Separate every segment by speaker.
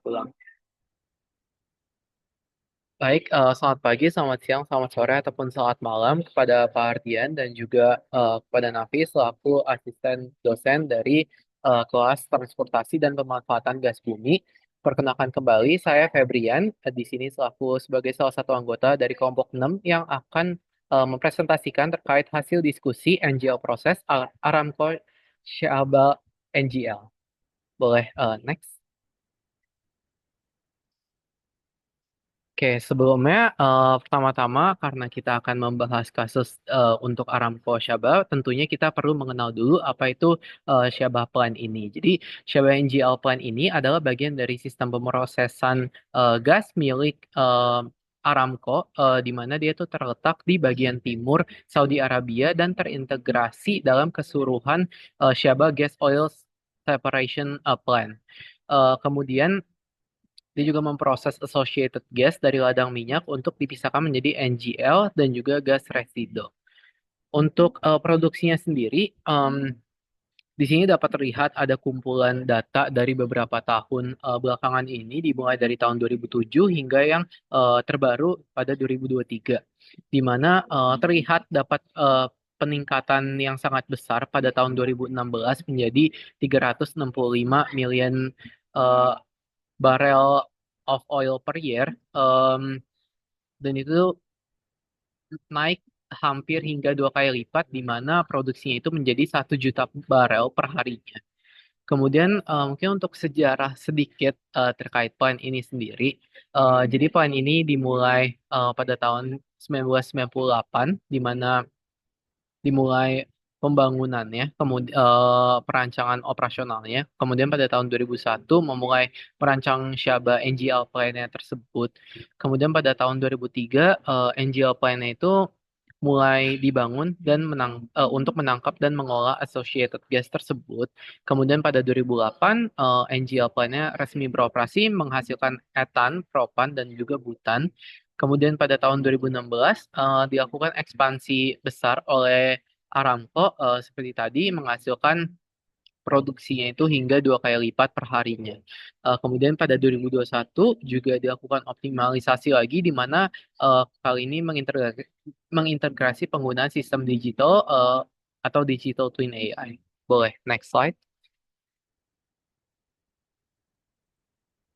Speaker 1: ulang. Baik, selamat pagi, selamat siang, selamat sore, ataupun selamat malam kepada Pak Ardian dan juga kepada Nafi selaku asisten dosen dari kelas transportasi dan pemanfaatan gas bumi. Perkenalkan kembali, saya Febrian, di sini selaku sebagai salah satu anggota dari kelompok 6 yang akan mempresentasikan terkait hasil diskusi NGL proses Aramco Syaba NGL. Boleh next. Oke, sebelumnya pertama-tama karena kita akan membahas kasus untuk Aramco Syabah, tentunya kita perlu mengenal dulu apa itu Syabah Plan ini. Jadi Syabah NGL Plan ini adalah bagian dari sistem pemrosesan gas milik Aramco, di mana dia itu terletak di bagian timur Saudi Arabia dan terintegrasi dalam keseluruhan Syabah Gas Oil Separation Plant. Kemudian dia juga memproses associated gas dari ladang minyak untuk dipisahkan menjadi NGL dan juga gas residu. Untuk produksinya sendiri, di sini dapat terlihat ada kumpulan data dari beberapa tahun belakangan ini, dimulai dari tahun 2007 hingga yang terbaru pada 2023, di mana terlihat dapat peningkatan yang sangat besar pada tahun 2016 menjadi 365 million eh, barel of oil per year, em, dan itu naik hampir hingga 2 kali lipat, di mana produksinya itu menjadi 1 juta barel per harinya. Kemudian mungkin untuk sejarah sedikit terkait plan ini sendiri. Jadi plan ini dimulai pada tahun 1998, di mana dimulai pembangunannya, kemudian perancangan operasionalnya. Kemudian pada tahun 2001 memulai merancang Syaba NGL plan-nya tersebut. Kemudian pada tahun 2003 NGL plan-nya itu mulai dibangun dan untuk menangkap dan mengolah associated gas tersebut. Kemudian pada 2008 NGL plan-nya resmi beroperasi menghasilkan etan, propan, dan juga butan. Kemudian pada tahun 2016 dilakukan ekspansi besar oleh Aramco, seperti tadi menghasilkan produksinya itu hingga 2 kali lipat per harinya. Kemudian pada 2021 juga dilakukan optimalisasi lagi, di mana kali ini mengintegrasi penggunaan sistem digital atau digital twin AI. Boleh, next slide.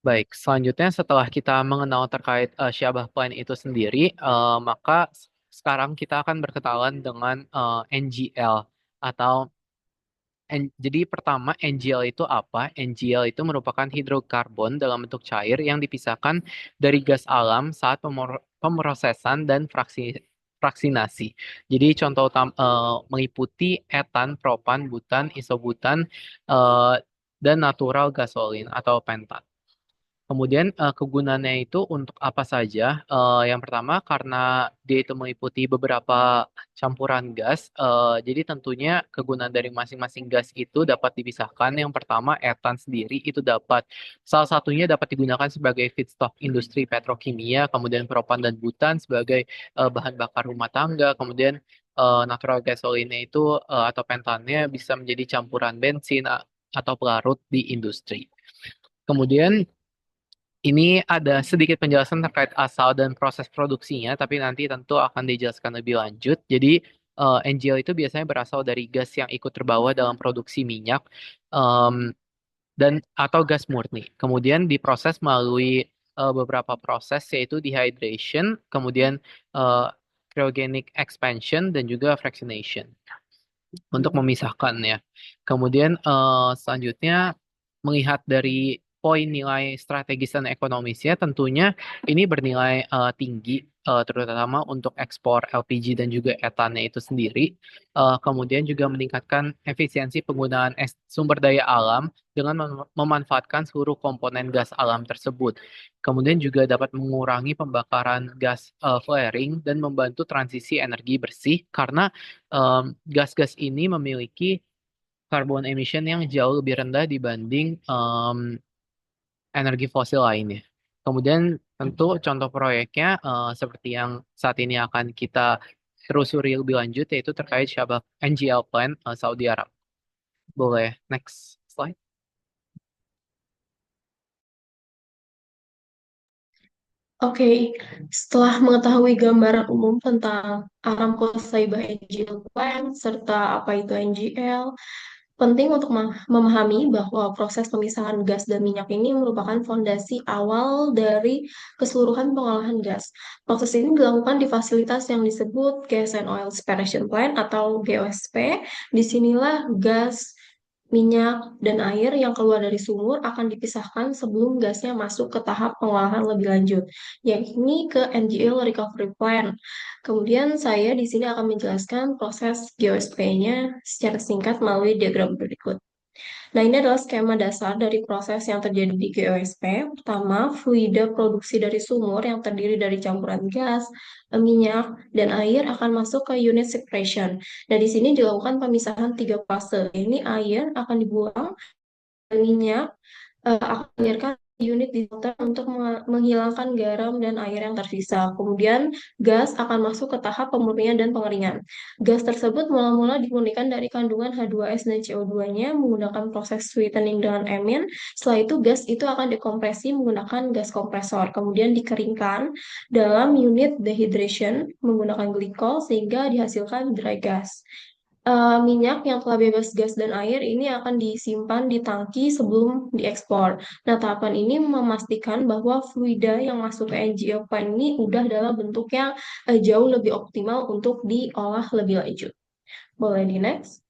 Speaker 1: Baik, selanjutnya setelah kita mengenal terkait Syabah Plan itu sendiri, maka sekarang kita akan berkenalan dengan NGL atau jadi pertama, NGL itu apa? NGL itu merupakan hidrokarbon dalam bentuk cair yang dipisahkan dari gas alam saat pemrosesan dan fraksinasi. Jadi contoh meliputi etan, propan, butan, isobutan, eh, dan natural gasolin atau pentat. Kemudian kegunaannya itu untuk apa saja? Yang pertama karena dia itu meliputi beberapa campuran gas, jadi tentunya kegunaan dari masing-masing gas itu dapat dipisahkan. Yang pertama, etan sendiri itu salah satunya dapat digunakan sebagai feedstock industri petrokimia, kemudian propan dan butan sebagai bahan bakar rumah tangga, kemudian natural gasoline itu atau pentannya bisa menjadi campuran bensin atau pelarut di industri. Kemudian ini ada sedikit penjelasan terkait asal dan proses produksinya, tapi nanti tentu akan dijelaskan lebih lanjut. Jadi, NGL itu biasanya berasal dari gas yang ikut terbawa dalam produksi minyak em, dan atau gas murni. Kemudian diproses melalui beberapa proses, yaitu dehydration, kemudian eh, cryogenic expansion, dan juga fractionation untuk memisahkannya. Kemudian selanjutnya melihat dari poin nilai strategis dan ekonomisnya, tentunya ini bernilai tinggi, terutama untuk ekspor LPG dan juga etannya itu sendiri. Kemudian juga meningkatkan efisiensi penggunaan sumber daya alam dengan memanfaatkan seluruh komponen gas alam tersebut. Kemudian juga dapat mengurangi pembakaran gas flaring dan membantu transisi energi bersih karena gas-gas ini memiliki carbon emission yang jauh lebih rendah dibanding energi fosil lainnya. Kemudian tentu contoh proyeknya seperti yang saat ini akan kita telusuri lebih lanjut, yaitu terkait Syabah NGL Plant Saudi Arab. Boleh next slide.
Speaker 2: Oke, setelah mengetahui gambaran umum tentang Aramco Saibah NGL Plant serta apa itu NGL, penting untuk memahami bahwa proses pemisahan gas dan minyak ini merupakan fondasi awal dari keseluruhan pengolahan gas. Proses ini dilakukan di fasilitas yang disebut Gas and Oil Separation Plant atau GOSP. Disinilah gas, minyak, dan air yang keluar dari sumur akan dipisahkan sebelum gasnya masuk ke tahap pengolahan lebih lanjut, yakni ke NGL Recovery Plant. Kemudian saya di sini akan menjelaskan proses GOSP-nya secara singkat melalui diagram berikut. Nah, ini adalah skema dasar dari proses yang terjadi di GOSP. Pertama, fluida produksi dari sumur yang terdiri dari campuran gas, minyak, dan air akan masuk ke unit separation. Nah, di sini dilakukan pemisahan tiga fase. Ini air akan dibuang, dan minyak akan dialirkan ke unit filter untuk menghilangkan garam dan air yang tersisa. Kemudian gas akan masuk ke tahap pemurnian dan pengeringan. Gas tersebut mula-mula dimurnikan dari kandungan H2S dan CO2-nya menggunakan proses sweetening dengan amin. Setelah itu gas itu akan dikompresi menggunakan gas kompresor, kemudian dikeringkan dalam unit dehydration menggunakan glikol sehingga dihasilkan dry gas. Minyak yang telah bebas gas dan air ini akan disimpan di tangki sebelum diekspor. Nah, tahapan ini memastikan bahwa fluida yang masuk ke NGL plant ini udah dalam bentuk yang jauh lebih optimal untuk diolah lebih lanjut. Boleh di next?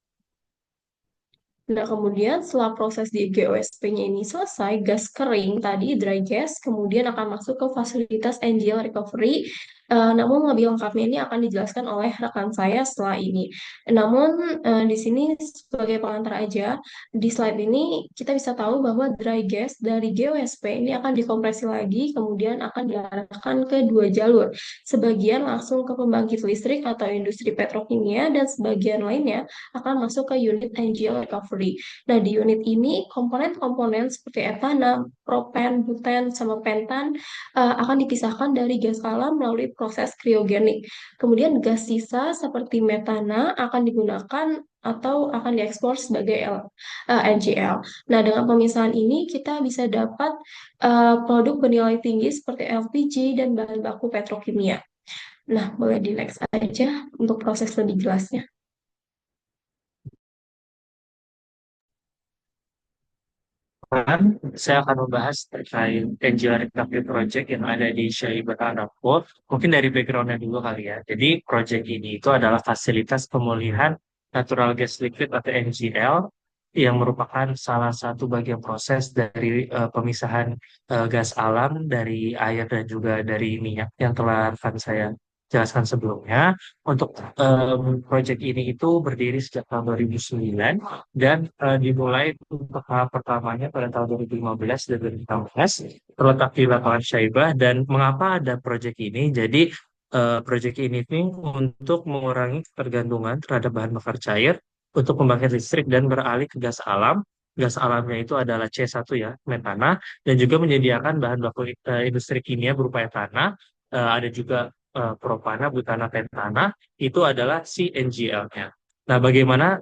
Speaker 2: Nah, kemudian setelah proses di GOSP-nya ini selesai, gas kering tadi, dry gas, kemudian akan masuk ke fasilitas NGL recovery. Namun lebih lengkapnya ini akan dijelaskan oleh rekan saya setelah ini. Namun di sini sebagai pengantar aja, di slide ini kita bisa tahu bahwa dry gas dari GOSP ini akan dikompresi lagi, kemudian akan diarahkan ke dua jalur. Sebagian langsung ke pembangkit listrik atau industri petrokimia, dan sebagian lainnya akan masuk ke unit NGL recovery. Nah, di unit ini komponen-komponen seperti etana, propen, buten, sama pentan akan dipisahkan dari gas alam melalui proses kriogenik. Kemudian gas sisa seperti metana akan digunakan atau akan diekspor sebagai NGL. Nah, dengan pemisahan ini kita bisa dapat produk bernilai tinggi seperti LPG dan bahan baku petrokimia. Nah, boleh di next aja untuk proses lebih jelasnya.
Speaker 3: Kan saya akan membahas terkait Angel Recovery Project yang ada di Syaibat Aramco. Mungkin dari background-nya dulu kali ya. Jadi project ini itu adalah fasilitas pemulihan natural gas liquid atau NGL yang merupakan salah satu bagian proses dari pemisahan gas alam dari air dan juga dari minyak yang telah akan saya jelaskan sebelumnya. Untuk proyek ini itu berdiri sejak tahun 2009 dan dimulai untuk tahap pertamanya pada tahun 2015 dan 2016 terletak di lapangan Syaibah. Dan mengapa ada proyek ini? Jadi proyek ini nih untuk mengurangi ketergantungan terhadap bahan bakar cair untuk pembangkit listrik dan beralih ke gas alam. Gas alamnya itu adalah C1 ya, metana, dan juga menyediakan bahan baku industri kimia berupa etana. Ada juga propana, butana, pentana, itu adalah si NGL-nya. Nah, bagaimana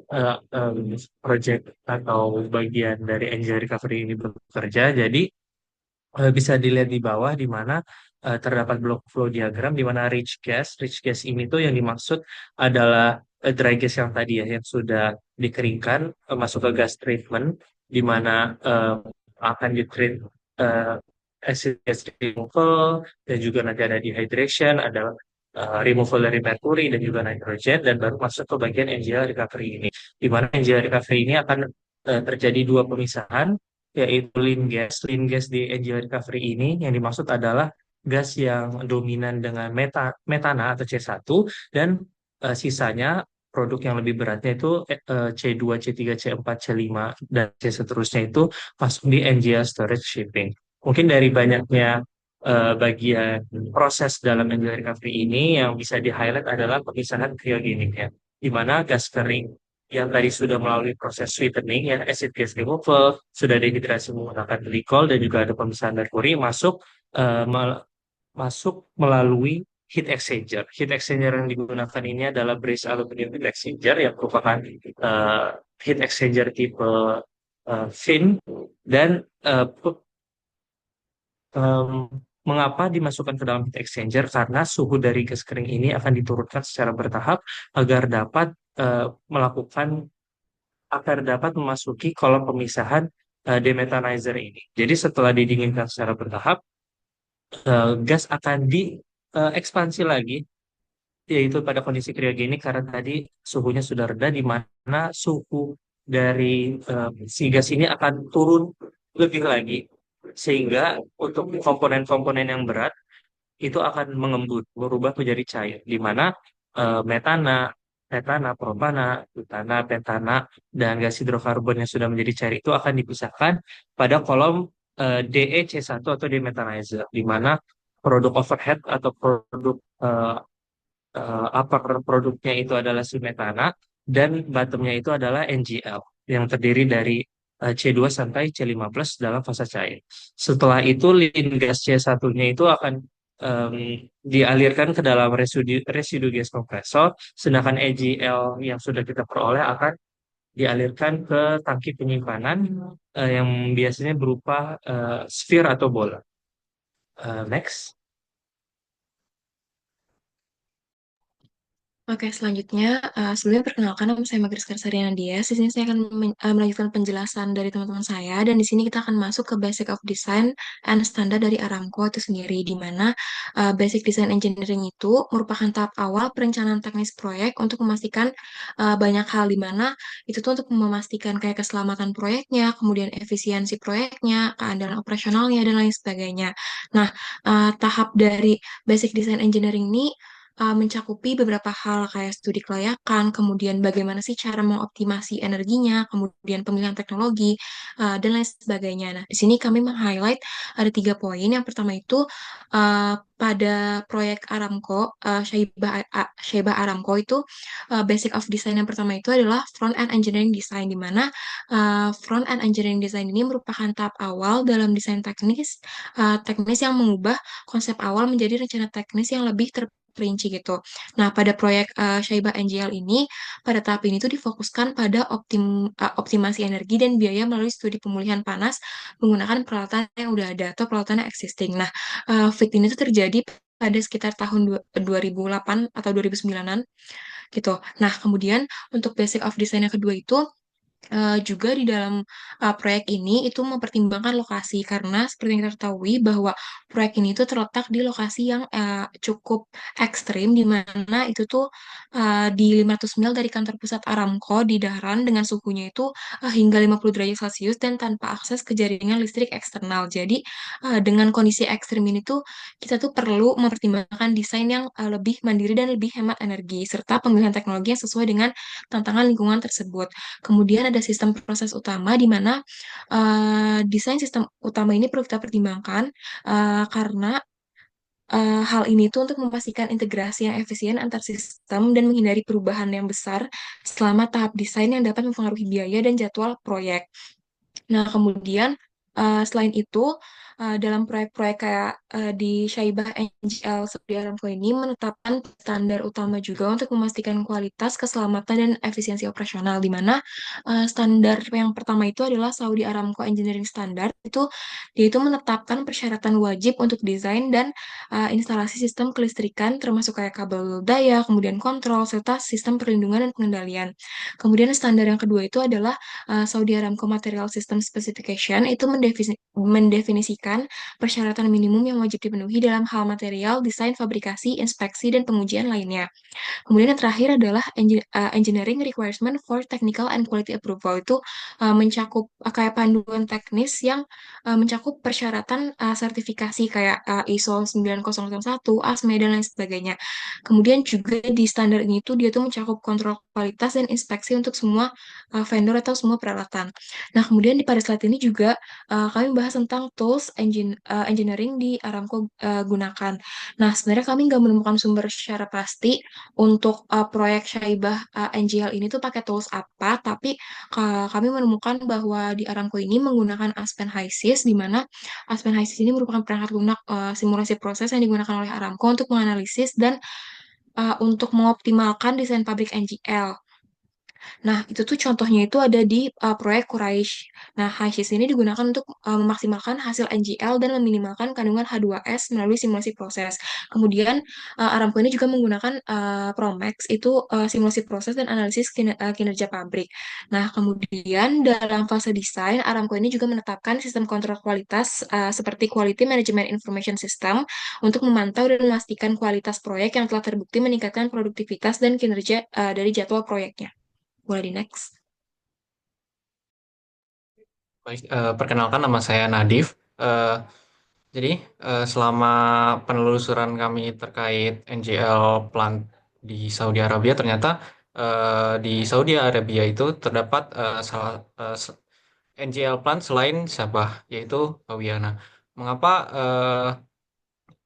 Speaker 3: project atau bagian dari Angel Recovery ini bekerja? Jadi, bisa dilihat di bawah di mana terdapat block flow diagram di mana rich gas ini tuh yang dimaksud adalah dry gas yang tadi ya yang sudah dikeringkan masuk ke gas treatment di mana akan di treat uh, acid gas removal dan juga nanti ada dehydration, ada removal dari merkuri dan juga nitrogen dan baru masuk ke bagian NGL recovery ini. Di mana NGL recovery ini akan terjadi dua pemisahan yaitu lean gas. Lean gas di NGL recovery ini yang dimaksud adalah gas yang dominan dengan metana atau C1 dan sisanya produk yang lebih beratnya itu C2, C3, C4, C5 dan C seterusnya itu masuk di NGL storage shipping. Mungkin dari banyaknya bagian proses dalam NGL recovery ini yang bisa di-highlight adalah pemisahan kriogeniknya, di mana gas kering yang tadi sudah melalui proses sweetening ya acid gas removal sudah dehidrasi menggunakan glikol dan juga ada pemisahan merkuri masuk masuk melalui heat exchanger. Heat exchanger yang digunakan ini adalah brazed aluminum heat exchanger yang merupakan uh, heat exchanger tipe fin dan Mengapa dimasukkan ke dalam heat exchanger? Karena suhu dari gas kering ini akan diturunkan secara bertahap agar dapat melakukan agar dapat memasuki kolom pemisahan demethanizer ini. Jadi setelah didinginkan secara bertahap, gas akan diekspansi lagi, yaitu pada kondisi kriogenik karena tadi suhunya sudah rendah, di mana suhu dari si gas ini akan turun lebih lagi, sehingga untuk komponen-komponen yang berat itu akan mengembun, berubah menjadi cair, di mana metana, metana, propana, butana, pentana, dan gas hidrokarbon yang sudah menjadi cair itu akan dipisahkan pada kolom DEC1 atau demethanizer, di mana produk overhead atau produk upper produknya itu adalah si metana dan bottomnya itu adalah NGL yang terdiri dari C2 sampai C5 plus dalam fase cair. Setelah itu lin gas C1-nya itu akan em, dialirkan ke dalam residu gas kompresor, sedangkan NGL yang sudah kita peroleh akan dialirkan ke tangki penyimpanan yang biasanya berupa sphere atau bola. Next.
Speaker 2: Oke, selanjutnya, sebelumnya perkenalkan nama saya Magris Karsariana Dias. Di sini saya akan melanjutkan penjelasan dari teman-teman saya, dan di sini kita akan masuk ke Basic of Design and Standard dari Aramco itu sendiri, di mana Basic Design Engineering itu merupakan tahap awal perencanaan teknis proyek untuk memastikan banyak hal, di mana itu tuh untuk memastikan kayak keselamatan proyeknya, kemudian efisiensi proyeknya, keandalan operasionalnya, dan lain sebagainya. Nah, tahap dari Basic Design Engineering ini mencakupi beberapa hal kayak studi kelayakan, kemudian bagaimana sih cara mengoptimasi energinya, kemudian pemilihan teknologi, dan lain sebagainya. Nah, di sini kami meng-highlight ada 3 poin. Yang pertama itu pada proyek Aramco, Shaibah Aramco itu basic of design yang pertama itu adalah front end engineering design, di mana front end engineering design ini merupakan tahap awal dalam desain teknis yang mengubah konsep awal menjadi rencana teknis yang lebih terperinci gitu. Nah, pada proyek Shaibah NGL ini, pada tahap ini tuh difokuskan pada optimasi energi dan biaya melalui studi pemulihan panas menggunakan peralatan yang udah ada atau peralatan yang existing. Nah, fit ini tuh terjadi pada sekitar tahun 2008 atau 2009-an gitu. Nah, kemudian untuk basic of design yang kedua itu juga di dalam proyek ini itu mempertimbangkan lokasi, karena seperti yang kita ketahui bahwa proyek ini itu terletak di lokasi yang cukup ekstrim, di mana itu tuh di 500 mil dari kantor pusat Aramco di Dahran, dengan suhunya itu hingga 50 derajat Celcius dan tanpa akses ke jaringan listrik eksternal. Jadi dengan kondisi ekstrim ini tuh kita tuh perlu mempertimbangkan desain yang lebih mandiri dan lebih hemat energi, serta pemilihan teknologi yang sesuai dengan tantangan lingkungan tersebut. Kemudian ada sistem proses utama, di mana desain sistem utama ini perlu kita pertimbangkan karena hal ini tuh untuk memastikan integrasi yang efisien antar sistem dan menghindari perubahan yang besar selama tahap desain yang dapat mempengaruhi biaya dan jadwal proyek. Nah, kemudian selain itu, dalam proyek-proyek kayak di Syaibah NGL Saudi Aramco ini menetapkan standar utama juga untuk memastikan kualitas, keselamatan, dan efisiensi operasional, di mana standar yang pertama itu adalah Saudi Aramco Engineering Standard. Dia itu menetapkan persyaratan wajib untuk desain dan instalasi sistem kelistrikan, termasuk kayak kabel daya, kemudian kontrol, serta sistem perlindungan dan pengendalian. Kemudian standar yang kedua itu adalah Saudi Aramco Material System Specification, itu mendefinisikan persyaratan minimum yang wajib dipenuhi dalam hal material, desain, fabrikasi, inspeksi, dan pengujian lainnya. Kemudian yang terakhir adalah Engineering Requirement for Technical and Quality Approval, itu mencakup kayak panduan teknis yang mencakup persyaratan sertifikasi kayak ISO 9001, ASME, dan lain sebagainya. Kemudian juga di standar ini tuh dia tuh mencakup kontrol kualitas dan inspeksi untuk semua vendor atau semua peralatan. Nah, kemudian pada slide ini juga kami bahas tentang tools engineering di Aramco gunakan. Nah, sebenarnya kami nggak menemukan sumber secara pasti untuk proyek Syaibah NGL ini tuh pakai tools apa, tapi kami menemukan bahwa di Aramco ini menggunakan Aspen HYSYS, di mana Aspen HYSYS ini merupakan perangkat lunak simulasi proses yang digunakan oleh Aramco untuk menganalisis dan untuk mengoptimalkan desain pabrik NGL. Nah, itu tuh contohnya itu ada di proyek Quraish. Nah, HISIS ini digunakan untuk memaksimalkan hasil NGL dan meminimalkan kandungan H2S melalui simulasi proses. Kemudian, Aramco ini juga menggunakan Promax, itu simulasi proses dan analisis kinerja pabrik. Nah, kemudian dalam fase desain, Aramco ini juga menetapkan sistem kontrol kualitas seperti Quality Management Information System untuk memantau dan memastikan kualitas proyek yang telah terbukti meningkatkan produktivitas dan kinerja dari jadwal proyeknya. Boleh di next.
Speaker 4: Baik, perkenalkan nama saya Nadif. Eh, jadi selama penelusuran kami terkait NGL plant di Saudi Arabia, ternyata di Saudi Arabia itu terdapat NGL plant selain Sabah, yaitu Hawiyana. Mengapa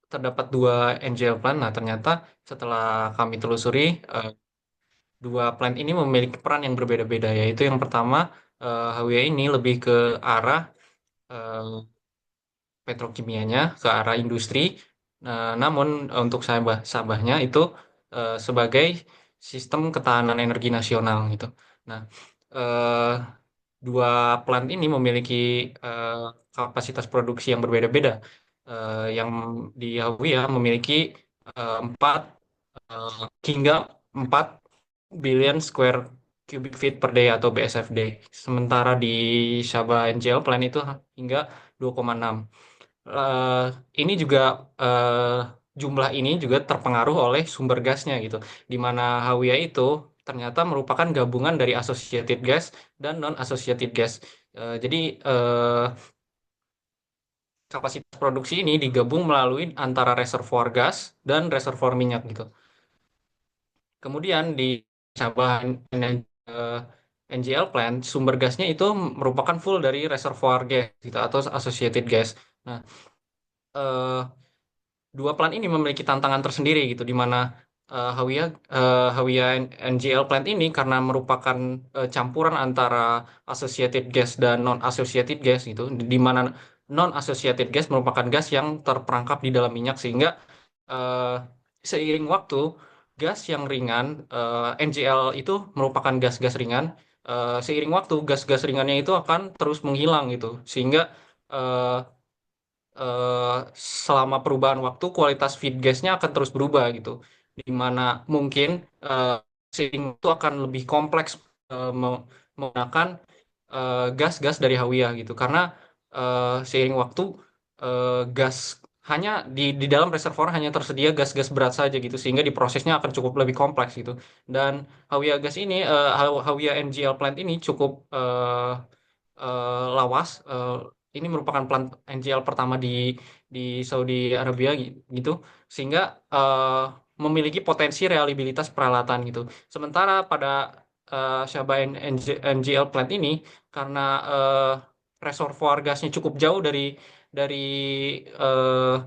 Speaker 4: terdapat dua NGL plant? Nah, ternyata setelah kami telusuri, dua plant ini memiliki peran yang berbeda-beda, yaitu yang pertama, Hawiyah ini lebih ke arah eh, petrokimianya, ke arah industri. Namun untuk Sabahnya itu sebagai sistem ketahanan energi nasional gitu. Nah, eh, dua plant ini memiliki eh, kapasitas produksi yang berbeda-beda. Yang di Hawiyah memiliki 4 hingga 4 billion square cubic feet per day atau BSFD. Sementara di Sabah NGL plant itu hingga 2,6. Eh, ini juga jumlah ini juga terpengaruh oleh sumber gasnya gitu, di mana Hawiyah itu ternyata merupakan gabungan dari associated gas dan non-associated gas. Jadi kapasitas produksi ini digabung melalui antara reservoir gas dan reservoir minyak gitu. Kemudian di Sabah eh, NGL plant, sumber gasnya itu merupakan full dari reservoir gas gitu, atau associated gas. Nah, eh, dua plant ini memiliki tantangan tersendiri gitu, di mana Hawiyah NGL plant ini karena merupakan campuran antara associated gas dan non associated gas gitu, di mana non associated gas merupakan gas yang terperangkap di dalam minyak, sehingga eh, seiring waktu gas yang ringan, NGL itu merupakan gas-gas ringan, seiring waktu gas-gas ringannya itu akan terus menghilang gitu, sehingga eh, eh, selama perubahan waktu kualitas feed gasnya akan terus berubah gitu, di mana mungkin eh, seiring itu akan lebih kompleks menggunakan gas-gas dari Hawiyah gitu, karena seiring waktu gas hanya di dalam reservoir hanya tersedia gas-gas berat saja gitu, sehingga diprosesnya akan cukup lebih kompleks gitu. Dan Hawiyah gas ini, Hawiyah NGL plant ini cukup lawas. Ini merupakan plant NGL pertama di Saudi Arabia gitu, sehingga memiliki potensi reliabilitas peralatan gitu. Sementara pada Sabah NGL plant ini, karena reservoir gasnya cukup jauh dari eh,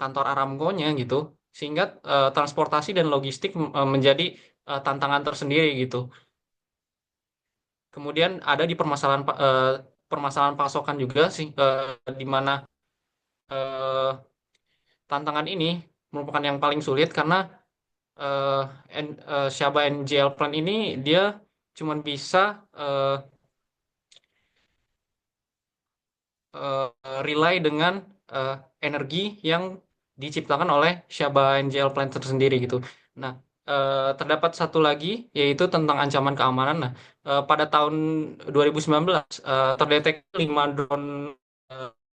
Speaker 4: kantor Aramco-nya gitu, sehingga transportasi dan logistik menjadi tantangan tersendiri gitu. Kemudian ada di permasalahan pasokan juga sih, di mana eh, tantangan ini merupakan yang paling sulit, karena eh, Shaba NGL Plant ini dia cuma bisa eh, eh, rely dengan eh, energi yang diciptakan oleh Shaba NGL Plant tersendiri gitu. Nah, terdapat satu lagi, yaitu tentang ancaman keamanan. Nah, pada tahun 2019 terdeteksi 5 drone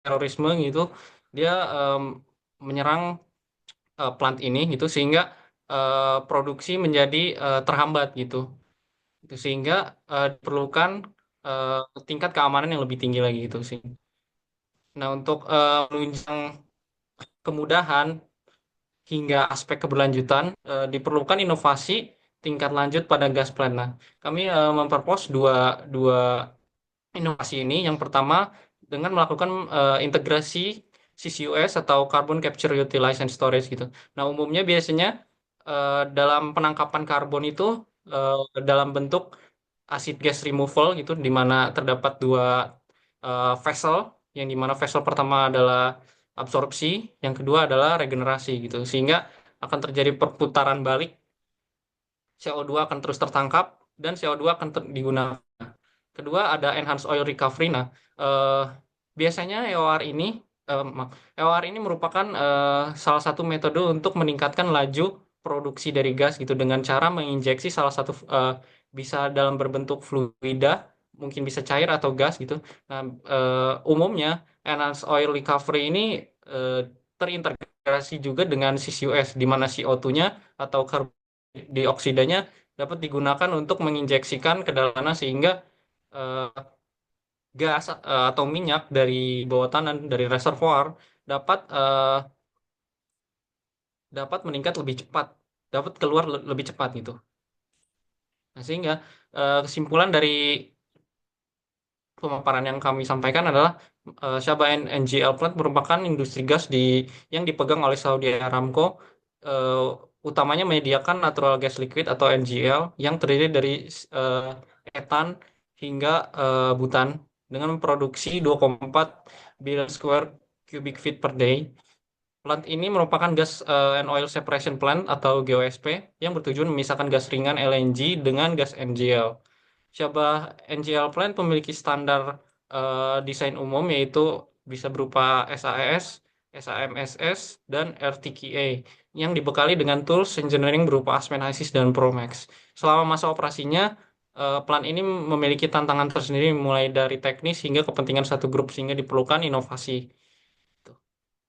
Speaker 4: terorisme gitu. Dia menyerang plant ini gitu, sehingga produksi menjadi terhambat gitu. Itu sehingga diperlukan tingkat keamanan yang lebih tinggi lagi gitu sih. Nah, untuk menunjang kemudahan hingga aspek keberlanjutan, diperlukan inovasi tingkat lanjut pada gas plant. Nah, kami mempropos dua dua inovasi ini. Yang pertama, dengan melakukan integrasi CCUS atau Carbon Capture Utilize and Storage gitu. Nah, umumnya biasanya dalam penangkapan karbon itu dalam bentuk acid gas removal gitu, di mana terdapat dua vessel, yang di mana vessel pertama adalah absorpsi, yang kedua adalah regenerasi gitu, sehingga akan terjadi perputaran balik, CO2 akan terus tertangkap dan CO2 akan digunakan. Kedua ada enhanced oil recovery. Nah, eh, biasanya EOR ini merupakan salah satu metode untuk meningkatkan laju produksi dari gas gitu dengan cara menginjeksi salah satu bisa dalam berbentuk fluida, mungkin bisa cair atau gas gitu. Nah, umumnya enhanced oil recovery ini eh, terintegrasi juga dengan CCUS di mana CO2-nya atau karbon dioksidanya dapat digunakan untuk menginjeksikan ke dalam sehingga eh, gas atau minyak dari bawah tanah dari reservoir dapat dapat meningkat lebih cepat, dapat keluar lebih cepat gitu. Nah, sehingga kesimpulan dari pemaparan yang kami sampaikan adalah Sabah NGL Plant merupakan industri gas yang dipegang oleh Saudi Aramco, eh, utamanya menyediakan natural gas liquid atau NGL yang terdiri dari eh, etan hingga butan dengan produksi 2,4 billion square cubic feet per day. Plant ini merupakan gas and oil separation plant atau GOSP yang bertujuan memisahkan gas ringan LNG dengan gas NGL. Syabah NGL plant memiliki standar desain umum yaitu bisa berupa SAES, SAMSS, dan RTQA yang dibekali dengan tools engineering berupa Aspen HYSYS dan Promax. Selama masa operasinya, plant ini memiliki tantangan tersendiri mulai dari teknis hingga kepentingan satu grup sehingga diperlukan inovasi.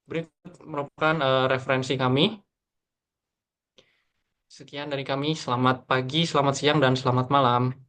Speaker 4: Berikut merupakan referensi kami. Sekian dari kami. Selamat pagi, selamat siang, dan selamat malam.